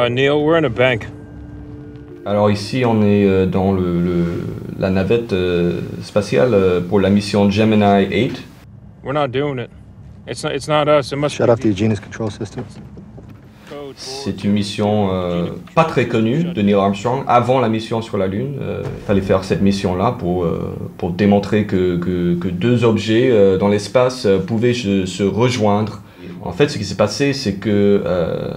Neil, we're in a bank. Alors ici, on est dans la navette spatiale pour la mission Gemini 8. We're not doing it. It's not us. It must Shut be off the Aegis control systems. C'est une mission pas très connue de Neil Armstrong. Avant la mission sur la Lune, il fallait faire cette mission-là pour démontrer que deux objets dans l'espace pouvaient se rejoindre. En fait, ce qui s'est passé, c'est que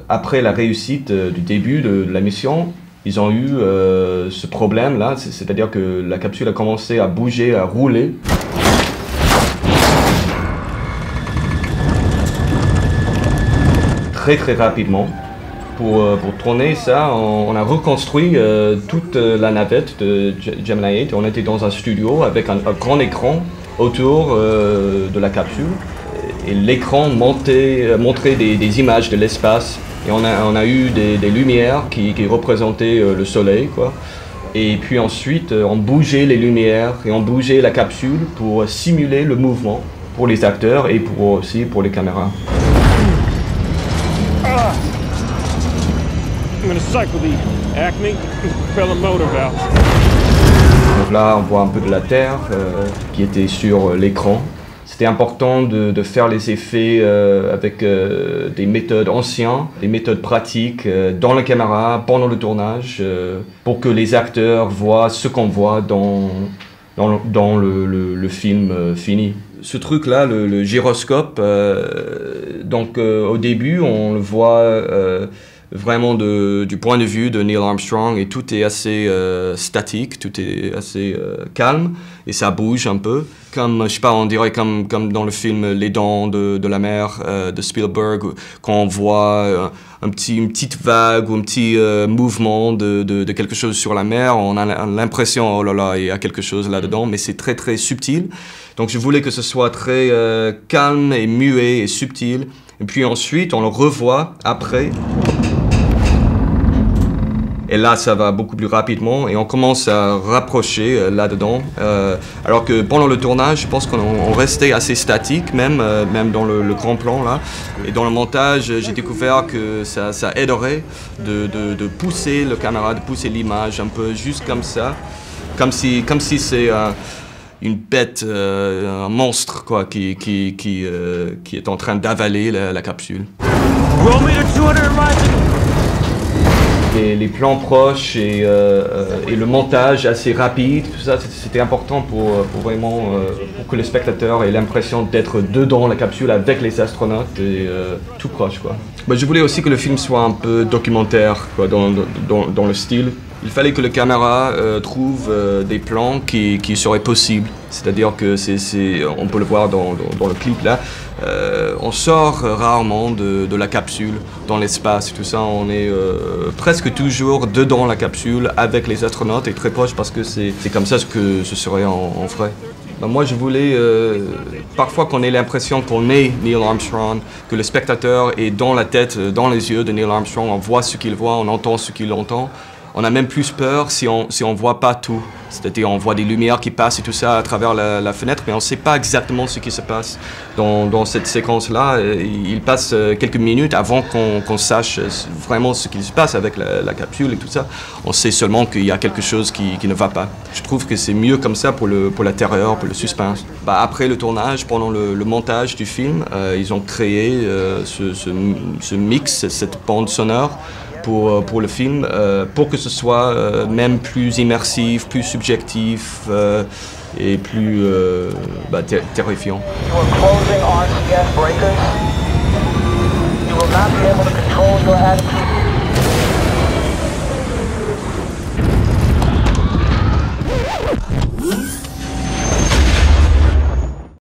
après la réussite du début de la mission, ils ont eu ce problème-là, c'est-à-dire que la capsule a commencé à bouger, à rouler. Très rapidement. Pour tourner ça, on a reconstruit toute la navette de Gemini 8. On était dans un studio avec un grand écran autour de la capsule. Et l'écran montrait des images de l'espace. Et on a eu des lumières qui représentaient le soleil, quoi. Et puis ensuite, on bougeait les lumières et on bougeait la capsule pour simuler le mouvement pour les acteurs et aussi pour les caméras. I'm gonna cycle the Acme propeller motor valve. Donc là, on voit un peu de la Terre qui était sur l'écran. C'était important de faire les effets avec des méthodes anciennes, des méthodes pratiques dans la caméra, pendant le tournage, pour que les acteurs voient ce qu'on voit dans le film fini. Ce truc-là, le gyroscope, donc au début, on le voit vraiment du point de vue de Neil Armstrong, et tout est assez statique, tout est assez calme, et ça bouge un peu. Comme, je sais pas, on dirait comme dans le film Les Dents de la Mer de Spielberg, quand on voit une petite vague ou un petit mouvement de quelque chose sur la mer, on a l'impression, oh là là, il y a quelque chose là-dedans, mais c'est très subtil. Donc je voulais que ce soit très calme et muet et subtil. Et puis ensuite, on le revoit après. Et là, ça va beaucoup plus rapidement et on commence à rapprocher là-dedans. Alors que pendant le tournage, je pense qu'on restait assez statique, même dans le grand plan là. Et dans le montage, j'ai découvert que ça aiderait de pousser le caméra, de pousser l'image un peu juste comme ça. Comme si c'est une bête, un monstre quoi, qui est en train d'avaler la capsule. Les plans proches et le montage assez rapide, tout ça, c'était important pour vraiment pour que le spectateur ait l'impression d'être dedans la capsule avec les astronautes et tout proche, quoi. Je voulais aussi que le film soit un peu documentaire, quoi, dans le style. Il fallait que la caméra trouve des plans qui seraient possibles. C'est-à-dire que on peut le voir dans le clip là. On sort rarement de la capsule dans l'espace et tout ça. On est presque toujours dedans la capsule avec les astronautes et très proche parce que c'est comme ça que ce serait en vrai. Moi, je voulais parfois qu'on ait l'impression qu'on est Neil Armstrong, que le spectateur est dans la tête, dans les yeux de Neil Armstrong. On voit ce qu'il voit, on entend ce qu'il entend. On a même plus peur si on voit pas tout. C'est-à-dire on voit des lumières qui passent et tout ça à travers la fenêtre, mais on ne sait pas exactement ce qui se passe dans cette séquence-là. Il passe quelques minutes avant qu'on sache vraiment ce qui se passe avec la capsule et tout ça. On sait seulement qu'il y a quelque chose qui ne va pas. Je trouve que c'est mieux comme ça pour la terreur, pour le suspense. Après le tournage, pendant le montage du film, ils ont créé ce mix, cette bande sonore, pour le film, pour que ce soit même plus immersif, plus subjectif et plus terrifiant. You are closing on gas breakers. You will not be able to control your attitude.